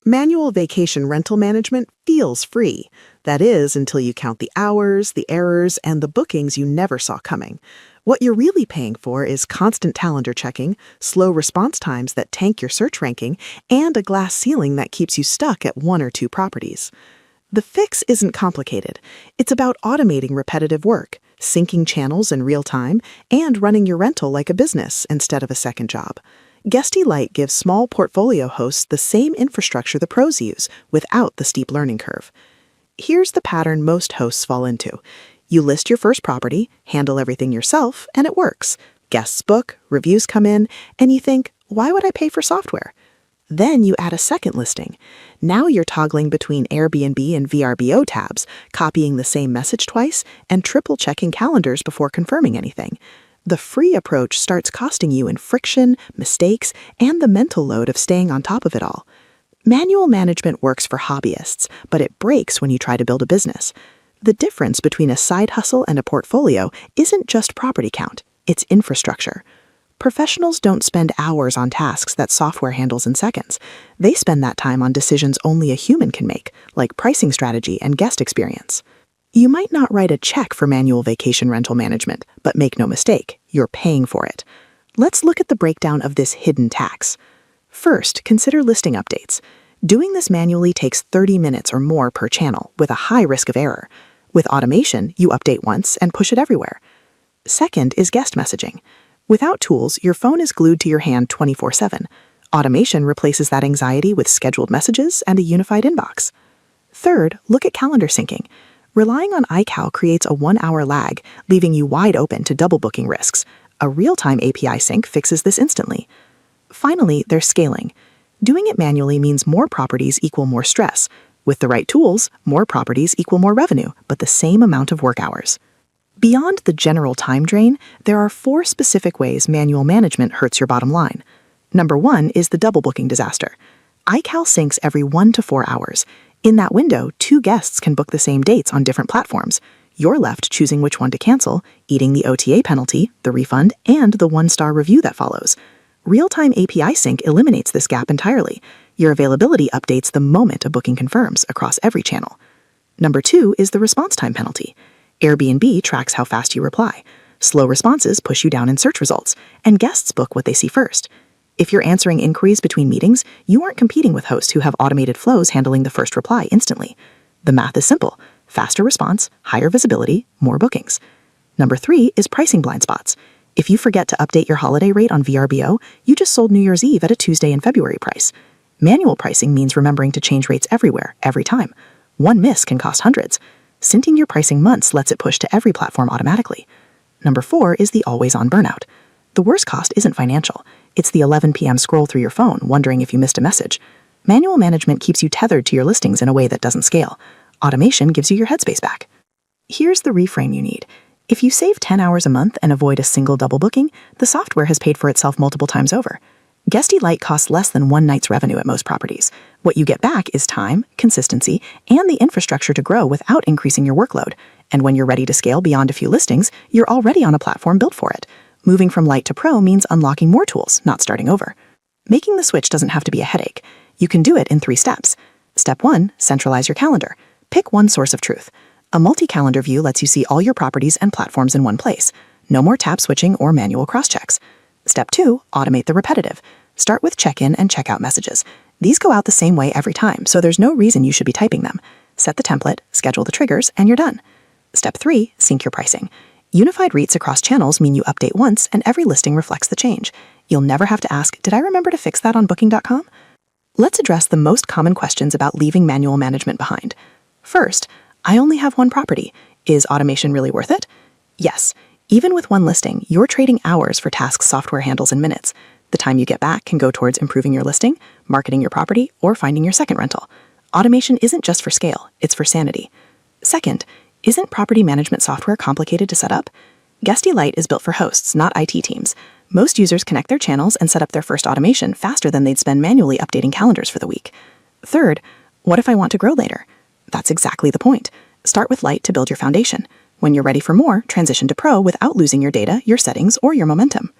Manual vacation rental management feels free. That is, until you count the hours, the errors, and the bookings you never saw coming. What you're really paying for is constant calendar checking, slow response times that tank your search ranking, and a glass ceiling that keeps you stuck at one or two properties. The fix isn't complicated. It's about automating repetitive work, syncing channels in real time, and running your rental like a business instead of a second job. Guesty Lite gives small portfolio hosts the same infrastructure the pros use without the steep learning curve. Here's the pattern most hosts fall into. You list your first property, handle everything yourself, and it works. Guests book, reviews come in, and you think, why would I pay for software? Then you add a second listing. Now you're toggling between Airbnb and VRBO tabs, copying the same message twice, and triple checking calendars before confirming anything. The free approach starts costing you in friction, mistakes, and the mental load of staying on top of it all. Manual management works for hobbyists, but it breaks when you try to build a business. The difference between a side hustle and a portfolio isn't just property count, it's infrastructure. Professionals don't spend hours on tasks that software handles in seconds. They spend that time on decisions only a human can make, like pricing strategy and guest experience. You might not write a check for manual vacation rental management, but make no mistake, you're paying for it. Let's look at the breakdown of this hidden tax. First, consider listing updates. Doing this manually takes 30 minutes or more per channel, with a high risk of error. With automation, you update once and push it everywhere. Second is guest messaging. Without tools, your phone is glued to your hand 24/7. Automation replaces that anxiety with scheduled messages and a unified inbox. Third, look at calendar syncing. Relying on iCal creates a 1-hour lag, leaving you wide open to double booking risks. A real-time API sync fixes this instantly. Finally, there's scaling. Doing it manually means more properties equal more stress. With the right tools, more properties equal more revenue, but the same amount of work hours. Beyond the general time drain, there are 4 specific ways manual management hurts your bottom line. Number 1 is the double booking disaster. iCal syncs every 1 to 4 hours. In that window, 2 guests can book the same dates on different platforms. You're left choosing which one to cancel, eating the OTA penalty, the refund, and the 1-star review that follows. Real-time API sync eliminates this gap entirely. Your availability updates the moment a booking confirms across every channel. Number 2 is the response time penalty. Airbnb tracks how fast you reply. Slow responses push you down in search results, and guests book what they see first. If you're answering inquiries between meetings, you aren't competing with hosts who have automated flows handling the first reply instantly. The math is simple. Faster response, higher visibility, more bookings. Number 3 is pricing blind spots. If you forget to update your holiday rate on VRBO, you just sold New Year's Eve at a Tuesday in February price. Manual pricing means remembering to change rates everywhere, every time. One miss can cost hundreds. Syncing your pricing months lets it push to every platform automatically. Number 4 is the always-on burnout. The worst cost isn't financial. It's the 11 p.m. scroll through your phone, wondering if you missed a message. Manual management keeps you tethered to your listings in a way that doesn't scale. Automation gives you your headspace back. Here's the reframe you need. If you save 10 hours a month and avoid a single double booking, the software has paid for itself multiple times over. Guesty Lite costs less than one night's revenue at most properties. What you get back is time, consistency, and the infrastructure to grow without increasing your workload. And when you're ready to scale beyond a few listings, you're already on a platform built for it. Moving from Lite to Pro means unlocking more tools, not starting over. Making the switch doesn't have to be a headache. You can do it in 3 steps. Step 1, centralize your calendar. Pick one source of truth. A multi-calendar view lets you see all your properties and platforms in one place. No more tab switching or manual cross-checks. Step 2, automate the repetitive. Start with check-in and check-out messages. These go out the same way every time, so there's no reason you should be typing them. Set the template, schedule the triggers, and you're done. Step 3, sync your pricing. Unified rates across channels mean you update once and every listing reflects the change. You'll never have to ask, did I remember to fix that on Booking.com? Let's address the most common questions about leaving manual management behind. First, I only have one property. Is automation really worth it? Yes. Even with one listing, you're trading hours for tasks software handles in minutes. The time you get back can go towards improving your listing, marketing your property, or finding your second rental. Automation isn't just for scale, it's for sanity. Second, isn't property management software complicated to set up? Guesty Lite is built for hosts, not IT teams. Most users connect their channels and set up their first automation faster than they'd spend manually updating calendars for the week. Third, what if I want to grow later? That's exactly the point. Start with Lite to build your foundation. When you're ready for more, transition to Pro without losing your data, your settings, or your momentum.